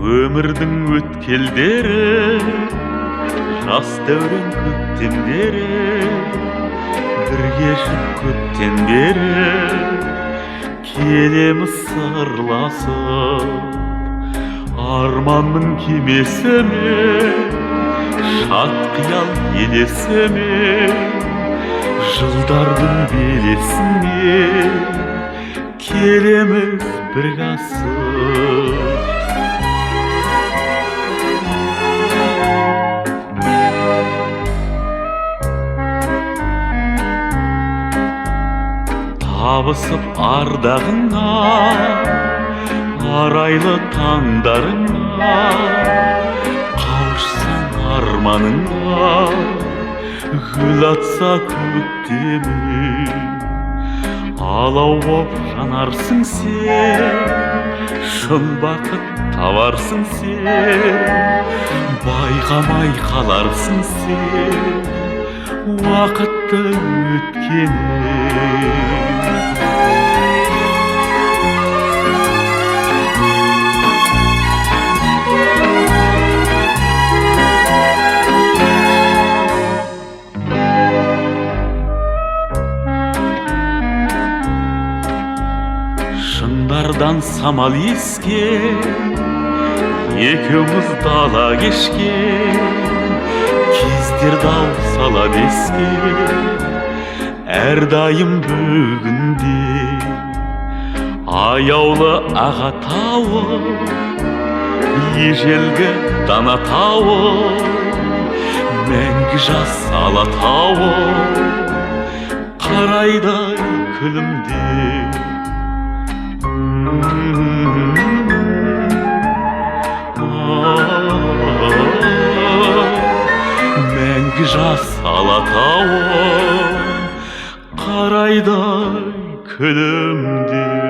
Өмірдің өткелдері, жас дәурен көктемдері, бірге жүр көптен бері, келеміз сырласып. Арманның кемесімен, шат қиял елесімен, жылдардың белесімен, келеміз бірге асып. Табысып ардағыңа, арайлы таңдарыңа, қауышсаң арманыңа, гүл атса көктемің. Алау боп жанарсың сен, шын бақыт табарсың сен, байқамай қаларсың сен, уақытты өткенін. Шыңдардан самал ескен, екеуміз дала кешкен, кездерді ау сала бескен, әрдайым бүгінде. Аяулы аға тауы, ежелгі дана тауы, мәңгі жас алатауы, қарайдай күлімдеп. Мәңгі жас алатауы, қарайдай күлімдеп.